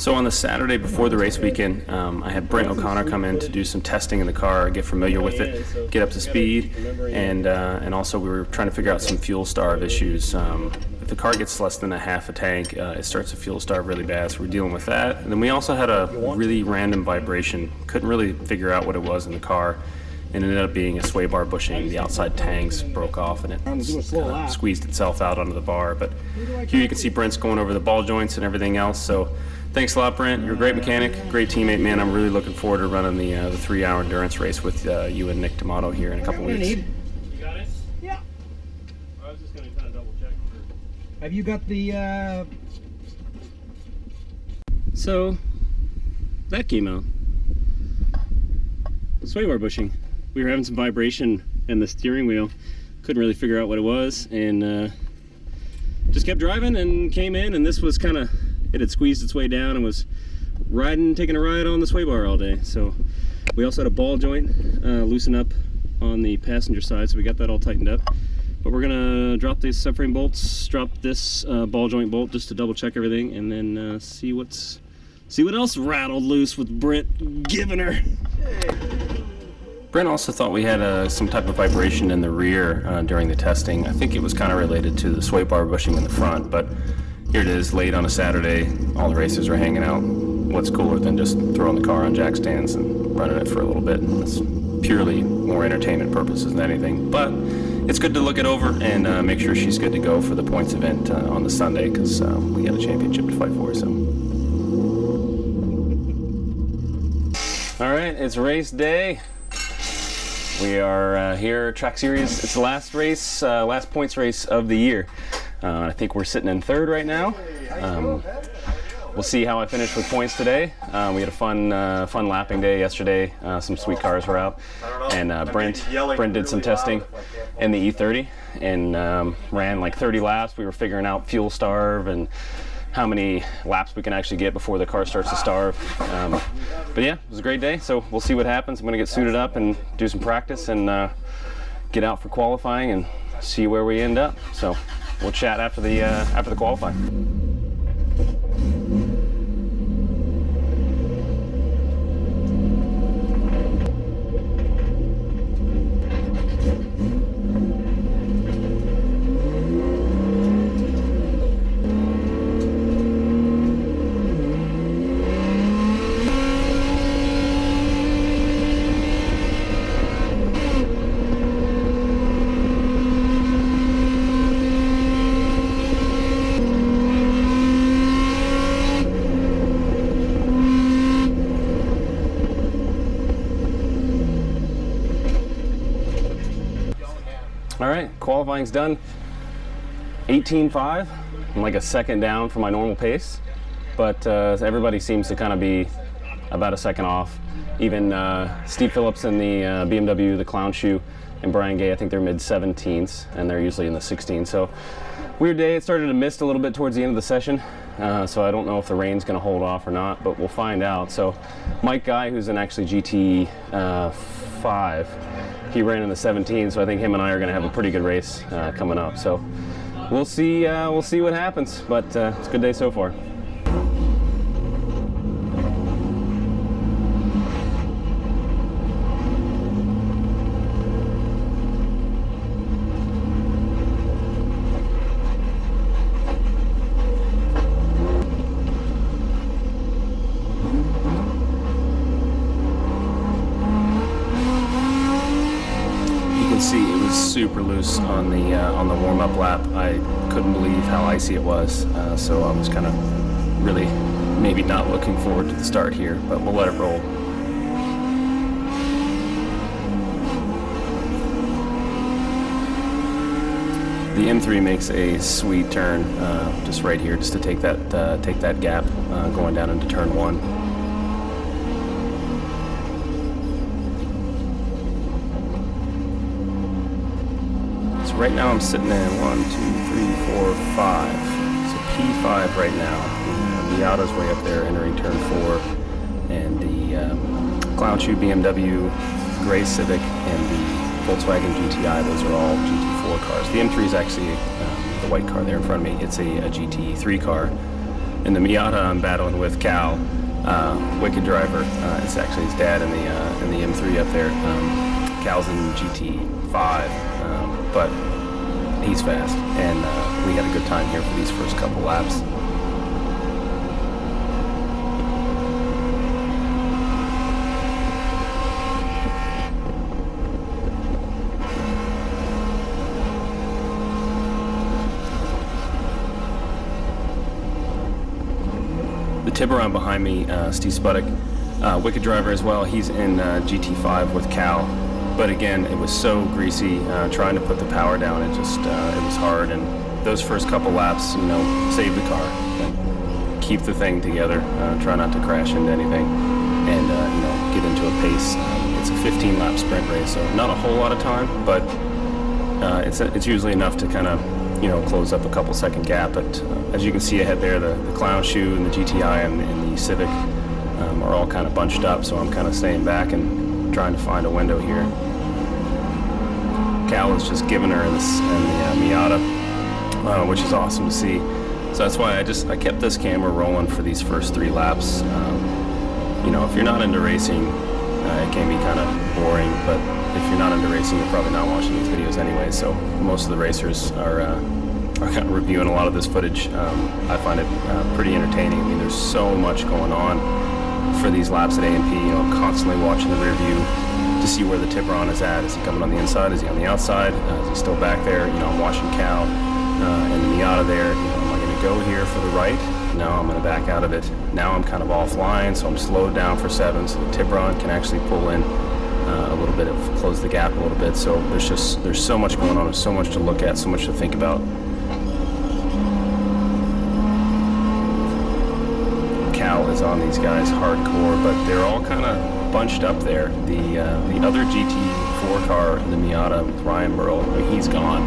So on the Saturday before the race weekend, I had Brent O'Connor come in to do some testing in the car, get familiar with it, get up to speed, and also we were trying to figure out some fuel starve issues. If the car gets less than a half a tank, it starts to fuel starve really bad, so we're dealing with that. And then we also had a really random vibration. Couldn't really figure out what it was in the car. And it ended up being a sway bar bushing. The outside tanks broke off and it squeezed itself out onto the bar. But here you can see Brent's going over the ball joints and everything else. So thanks a lot, Brent. You're a great mechanic, great teammate, man. I'm really looking forward to running the 3-hour endurance race with you and Nick D'Amato here in a couple weeks. You got it? Yeah. I was just going to kind of double check. Have you got the... So, that came out. Sway bar bushing. We were having some vibration in the steering wheel. Couldn't really figure out what it was, and just kept driving and came in, and this was kind of, it had squeezed its way down and was taking a ride on the sway bar all day. So we also had a ball joint loosen up on the passenger side, so we got that all tightened up. But we're gonna drop these subframe bolts, drop this ball joint bolt just to double check everything, and then see what else rattled loose with Brent giving her. Brent also thought we had some type of vibration in the rear during the testing. I think it was kind of related to the sway bar bushing in the front, but here it is, late on a Saturday. All the racers are hanging out. What's cooler than just throwing the car on jack stands and running it for a little bit? It's purely more entertainment purposes than anything, but it's good to look it over and make sure she's good to go for the points event on the Sunday, because we got a championship to fight for. So, all right, it's race day. We are here, track series. It's the last race, last points race of the year. I think we're sitting in third right now. We'll see how I finish with points today. We had a fun lapping day yesterday. Some sweet cars were out, and Brent did some testing in the E30 and ran like 30 laps. We were figuring out fuel starve and how many laps we can actually get before the car starts to starve. But yeah, it was a great day, so we'll see what happens. I'm gonna get suited up and do some practice and get out for qualifying and see where we end up. So we'll chat after the qualifying. All right, qualifying's done. 18.5. I'm like a second down from my normal pace, but everybody seems to kind of be about a second off. Even Steve Phillips in the BMW, the Clown Shoe, and Brian Gay, I think they're mid-17s, and they're usually in the 16s. So weird day. It started to mist a little bit towards the end of the session, so I don't know if the rain's going to hold off or not, but we'll find out. So Mike Guy, who's in actually GT5, he ran in the 17, so I think him and I are going to have a pretty good race coming up. So we'll see what happens, but it's a good day so far. See, it was super loose on the warm-up lap. I couldn't believe how icy it was, so I was kind of really maybe not looking forward to the start here, but we'll let it roll. The M3 makes a sweet turn just right here, just to take that gap going down into turn 1. Right now I'm sitting in 1, 2, 3, 4, 5. So P5 right now. The Miata's way up there entering turn 4, and the Clown Shoe BMW, Gray Civic, and the Volkswagen GTI. Those are all GT4 cars. The M3 is actually the white car there in front of me. It's a GT3 car. In the Miata, I'm battling with Cal, Wicked Driver. It's actually his dad in the M3 up there. Cal's in GT5, but he's fast, and we had a good time here for these first couple laps. The Tiburon behind me, Steve Spuddick, Wicked Driver as well. He's in GT5 with Cal. But again, it was so greasy, trying to put the power down, it was hard. And those first couple laps, save the car, keep the thing together, try not to crash into anything, and get into a pace. It's a 15-lap sprint race, so not a whole lot of time, but it's usually enough to kind of close up a couple second gap. But as you can see ahead there, the Clown Shoe and the GTI and the Civic are all kind of bunched up, so I'm kind of staying back and trying to find a window here. Cal is just giving her in the Miata, which is awesome to see. So that's why I kept this camera rolling for these first 3 laps. If you're not into racing, it can be kind of boring, but if you're not into racing, you're probably not watching these videos anyway. So most of the racers are kind of reviewing a lot of this footage. I find it pretty entertaining. I mean, there's so much going on for these laps at A&P. I'm constantly watching the rear view to see where the Tiburon is at. Is he coming on the inside? Is he on the outside? Is he still back there? I'm watching Cal and the Miata there. Am I going to go here for the right? No, I'm going to back out of it. Now I'm kind of offline, so I'm slowed down for 7, so the Tiburon can actually pull in a little bit, close the gap a little bit. So there's so much going on. There's so much to look at, so much to think about. Cal is on these guys hardcore, but they're all kind of bunched up there. The other GT4 car, the Miata with Ryan Burrell, he's gone.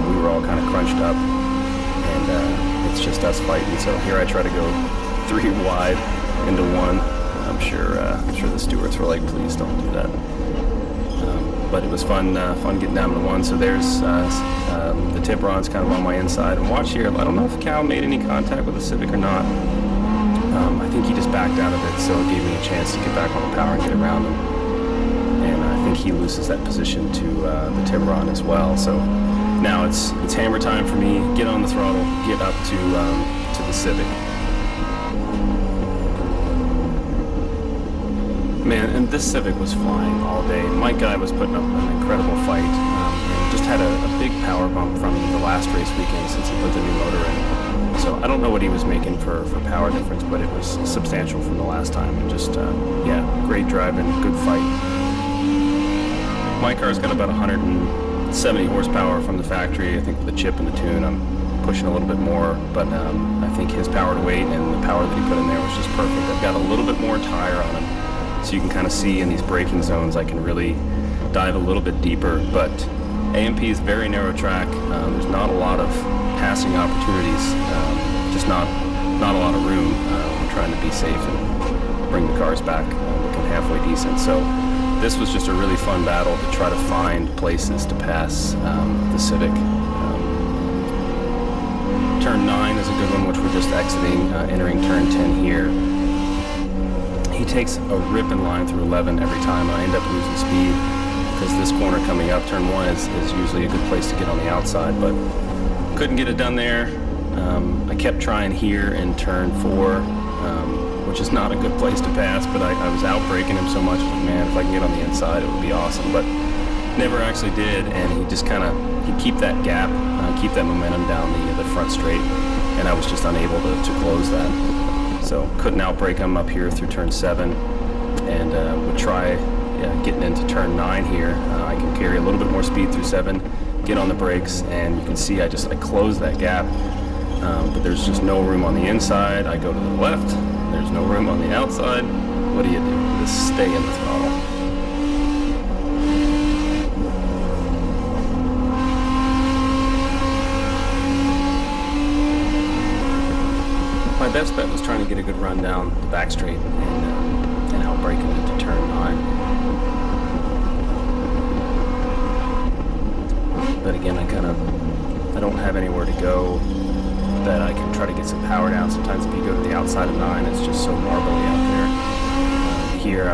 We were all kind of crunched up, and it's just us fighting. So here I try to go 3 wide into 1. I'm sure the stewards were like, please don't do that. But it was fun getting down to 1. So there's the Tiburon's kind of on my inside. And watch here, I don't know if Cal made any contact with the Civic or not. I think he just backed out of it, so it gave me a chance to get back on the power and get around him. And I think he loses that position to the Tiburon as well. So now it's hammer time for me. Get on the throttle, get up to the Civic. Man, and this Civic was flying all day. My guy was putting up an incredible fight, and just had a big power bump from the last race weekend since he put the new motor in. So I don't know what he was making for power difference, but it was substantial from the last time. And just, great driving, good fight. My car's got about 170 horsepower from the factory. I think with the chip and the tune, I'm pushing a little bit more, but I think his power to weight and the power that he put in there was just perfect. I've got a little bit more tire on him, so you can kind of see in these braking zones I can really dive a little bit deeper. But A&P is very narrow track. There's not a lot of passing opportunities, just not a lot of room. We're trying to be safe and bring the cars back looking halfway decent. So this was just a really fun battle to try to find places to pass the Civic. Turn 9 is a good one, which we're just exiting, entering turn 10 here. He takes a ripping line through 11 every time, and I end up losing speed because this corner coming up, turn 1, is usually a good place to get on the outside, but couldn't get it done there. I kept trying here in turn 4, which is not a good place to pass, but I was out braking him so much, man, if I can get on the inside, it would be awesome, but never actually did, and he just he'd keep that gap, keep that momentum down the front straight, and I was just unable to close that. So couldn't outbrake him up here through turn 7, and would try getting into turn 9 here. I can carry a little bit more speed through 7, get on the brakes, and you can see I closed that gap, but there's just no room on the inside. I go to the left, there's no room on the outside. What do? Just stay in the throttle. My best bet was trying to get a good run down the back straight and outbrake him into turn 9. But again, I don't have anywhere to go that I can try to get some power down. Sometimes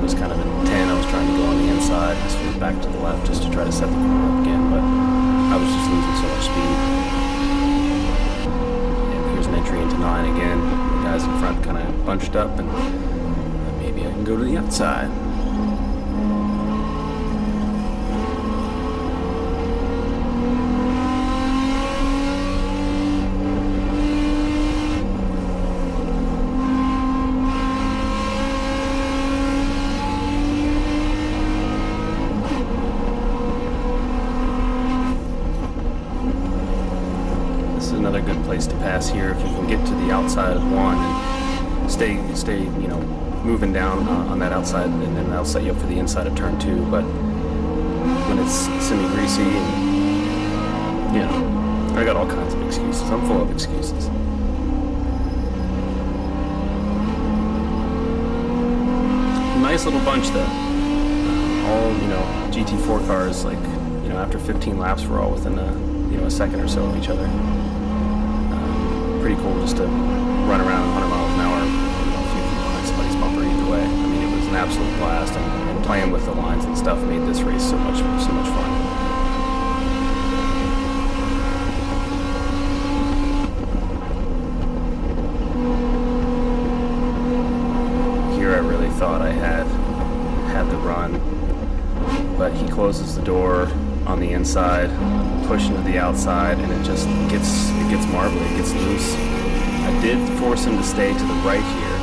was kind of in 10. I was trying to go on the inside, just back to the left just to try to set the corner up again, but I was just losing so much speed. And here's an entry into 9 again. The guys in front kind of bunched up, and maybe I can go to the outside. Another good place to pass here if you can get to the outside of 1 and stay, you know, moving down on that outside, and then that'll set you up for the inside of turn 2. But when it's semi-greasy, and you know, I got all kinds of excuses. I'm full of excuses. Nice little bunch though. All, you know, GT4 cars, like, you know, after 15 laps, we're all within a second or so of each other. Pretty cool just to run around 100 miles an hour, you know, a few feet behind somebody's bumper either way. I mean, it was an absolute blast, and playing with the lines and stuff made this race so much fun. Here I really thought I had the run, but he closes the door on the inside, pushing to the outside, and it gets marbly, it gets loose. I did force him to stay to the right here,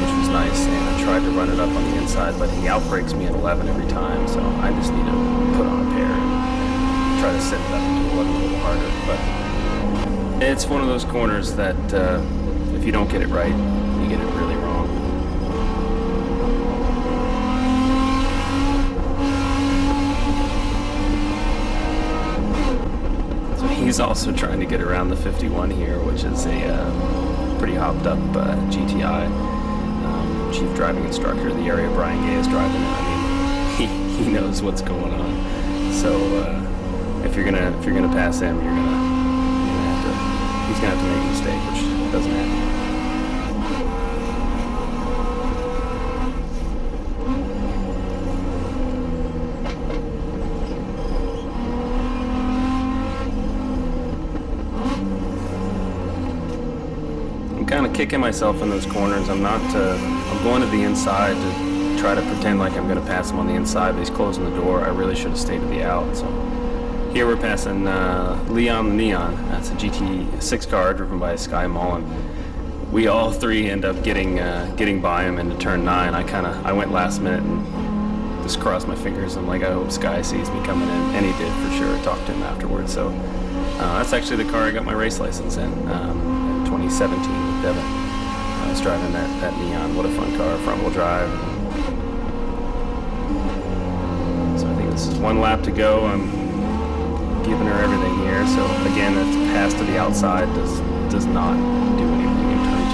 which was nice, and I tried to run it up on the inside, but he outbrakes me at 11 every time, so I just need to put on a pair and try to set it up into 11 a little harder. But it's one of those corners that if you don't get it right, you get it really wrong. He's also trying to get around the 51 here, which is a pretty hopped up GTI. Chief driving instructor of the area, Brian Gay, is driving it. I mean, he knows what's going on. So if you're gonna pass him, he's gonna have to make a mistake, which doesn't happen. Kind of kicking myself in those corners. I'm going to the inside to try to pretend like I'm going to pass him on the inside, but he's closing the door. I really should have stayed to the out. So here we're passing Leon the Neon. That's a GT6 car driven by Sky Mullen. We all three end up getting by him into turn 9. I went last minute and just crossed my fingers. I'm like, I hope Sky sees me coming in, and he did for sure. I talked to him afterwards. So that's actually the car I got my race license in 2017 with Devin. I was driving that Neon. What a fun car, front-wheel drive. So I think this is 1 lap to go. I'm giving her everything here. So again, that pass to the outside does not do anything in turn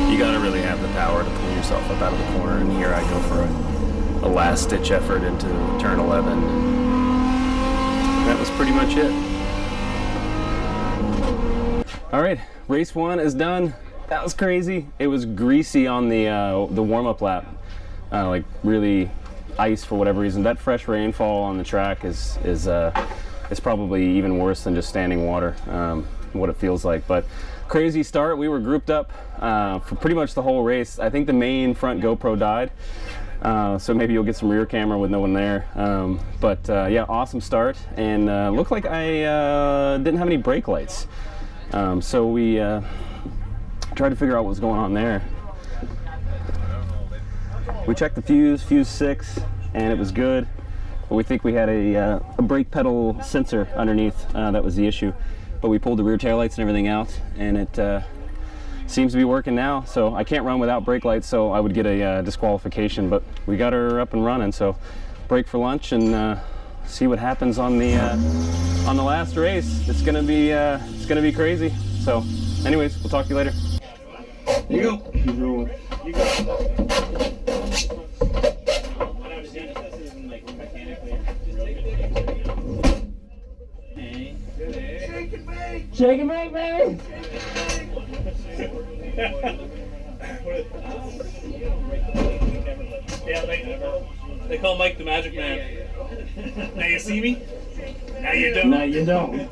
2. You got to really have the power to pull yourself up out of the corner. And here I go for a last-ditch effort into turn 11. And that was pretty much it. All right, race 1 is done. That was crazy. It was greasy on the warm-up lap, like really ice for whatever reason. That fresh rainfall on the track is probably even worse than just standing water, what it feels like. But crazy start. We were grouped up for pretty much the whole race. I think the main front GoPro died, so maybe you'll get some rear camera with no one there. But yeah, awesome start, and looked like I didn't have any brake lights. So we tried to figure out what was going on there. We checked the fuse 6, and it was good. But we think we had a brake pedal sensor underneath. That was the issue. But we pulled the rear taillights and everything out, and it seems to be working now. So I can't run without brake lights, so I would get a disqualification. But we got her up and running. So break for lunch and see what happens on the last race. It's gonna be crazy. So, anyways, we'll talk to you later. Here you go. Keep rolling. You go. Shake and bake, baby. They call Mike the Magic Man. Now you see me? Now you don't. Now you don't.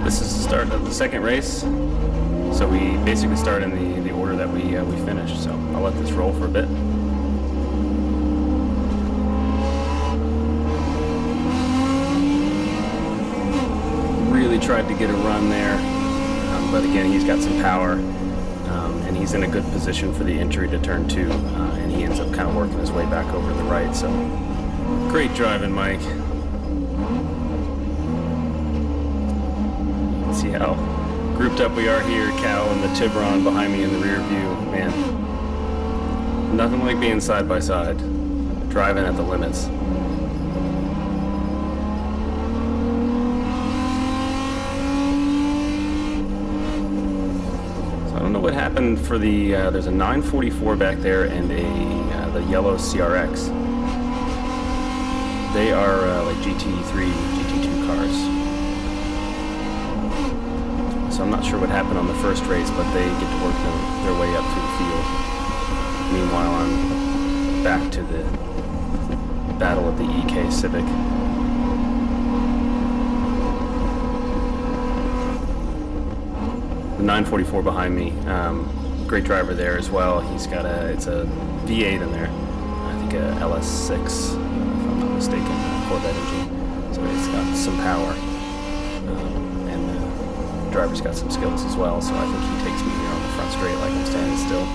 This is the start of the second race, so we basically start in the order that we finished. So I'll let this roll for a bit. Really tried to get a run there, but again, he's got some power, and he's in a good position for the entry to turn 2, and he ends up kind of working his way back over to the right. So great driving, Mike. See how grouped up we are here, Cal and the Tiburon behind me in the rear view. Man, nothing like being side by side, driving at the limits. So I don't know what happened for the, there's a 944 back there and the yellow CRX. They are like GT3, GT2 cars. So I'm not sure what happened on the first race, but they get to work their way up through the field. Meanwhile, I'm back to the battle of the EK Civic. The 944 behind me, great driver there as well. He's got it's a V8 in there. I think a LS6, if I'm not mistaken, Corvette engine. So it's got some power. Driver's got some skills as well, so I think he takes me here on the front straight like I'm standing still.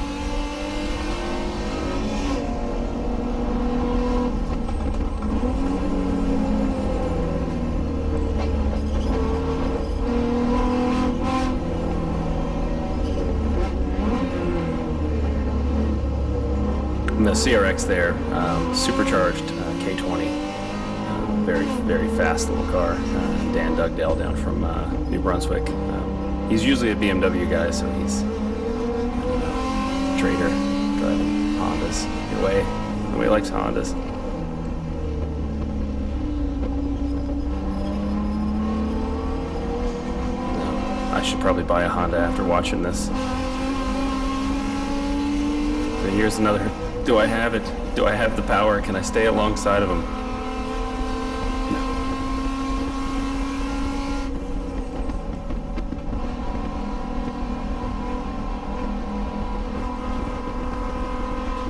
And the CRX there, supercharged K20. Very, very fast little car. Dan Dugdale down from New Brunswick. He's usually a BMW guy, so he's a trader, driving Hondas. Nobody likes Hondas. No, I should probably buy a Honda after watching this. So here's another, do I have it? Do I have the power? Can I stay alongside of him?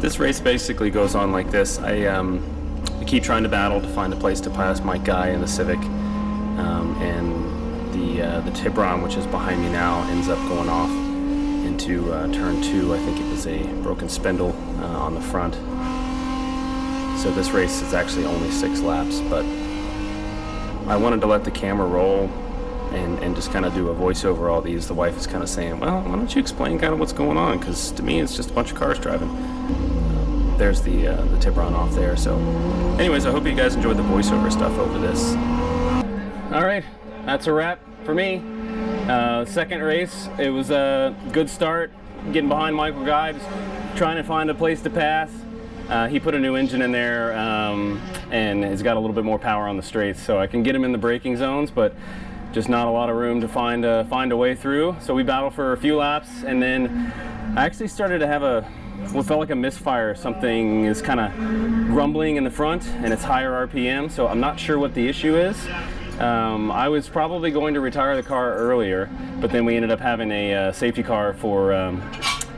This race basically goes on like this. I keep trying to battle to find a place to pass my guy in the Civic, and the Tiburon, which is behind me now, ends up going off into turn 2. I think it was a broken spindle on the front. So this race is actually only 6 laps, but I wanted to let the camera roll and just kind of do a voiceover all these. The wife is kind of saying, well, why don't you explain kind of what's going on, because to me it's just a bunch of cars driving. There's the Tiburon off there. So anyways, I hope you guys enjoyed the voiceover stuff over this. All right, that's a wrap for me. Second race, it was a good start, getting behind Michael Guy, just trying to find a place to pass. He put a new engine in there, and has got a little bit more power on the straights, so I can get him in the braking zones, but just not a lot of room to find a way through. So we battled for a few laps, and then I actually started to have what felt like a misfire. Something is kind of grumbling in the front, and it's higher RPM, so I'm not sure what the issue is. I was probably going to retire the car earlier, but then we ended up having a safety car for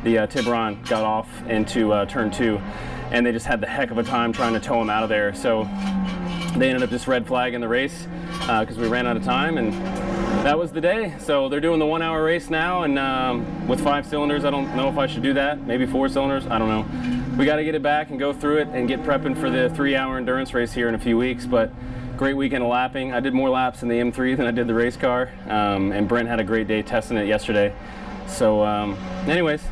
the Tiburon got off into turn 2, and they just had the heck of a time trying to tow him out of there. So they ended up just red flagging the race because we ran out of time, and that was the day. So they're doing the 1 hour race now, and with 5 cylinders, I don't know if I should do that. Maybe 4 cylinders, I don't know. We got to get it back and go through it and get prepping for the 3 hour endurance race here in a few weeks. But great weekend of lapping. I did more laps in the M3 than I did the race car, and Brent had a great day testing it yesterday. So anyways,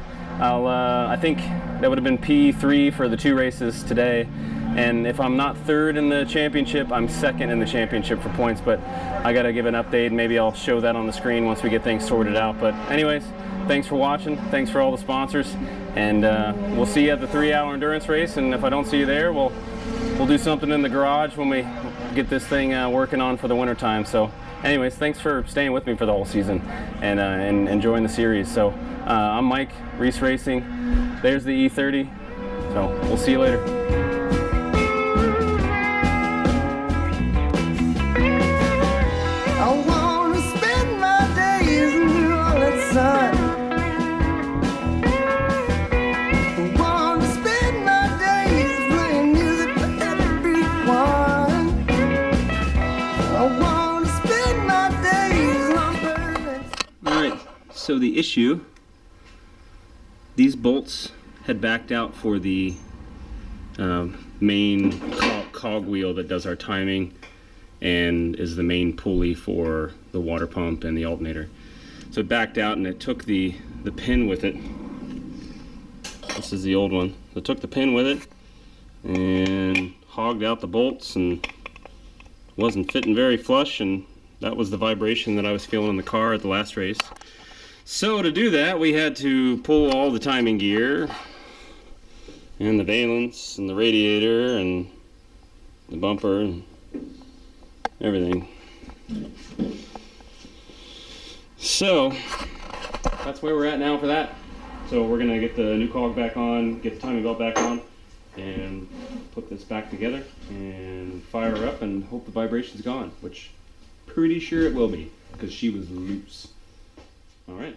I think that would have been P3 for the 2 races today. And if I'm not 3rd in the championship, I'm 2nd in the championship for points, but I got to give an update. Maybe I'll show that on the screen once we get things sorted out. But anyways, thanks for watching. Thanks for all the sponsors, and we'll see you at the 3-hour endurance race. And if I don't see you there, we'll do something in the garage when we get this thing working on for the winter time. So anyways, thanks for staying with me for the whole season and enjoying the series. So I'm Mike, Reese Racing. There's the E30. So we'll see you later. I wanna spend my days in New Orleans sun. I wanna spend my days playing music for everyone. I wanna spend my days on Berlin. Alright, so the issue, these bolts had backed out for the main cog wheel that does our timing and is the main pulley for the water pump and the alternator. So it backed out and it took the pin with it. This is the old one. So it took the pin with it and hogged out the bolts and wasn't fitting very flush, and that was the vibration that I was feeling in the car at the last race. So to do that, we had to pull all the timing gear and the valence and the radiator and the bumper and everything. So that's where we're at now for that. So we're gonna get the new cog back on, get the timing belt back on, and put this back together and fire her up and hope the vibration's gone, which pretty sure it will be because she was loose. All right.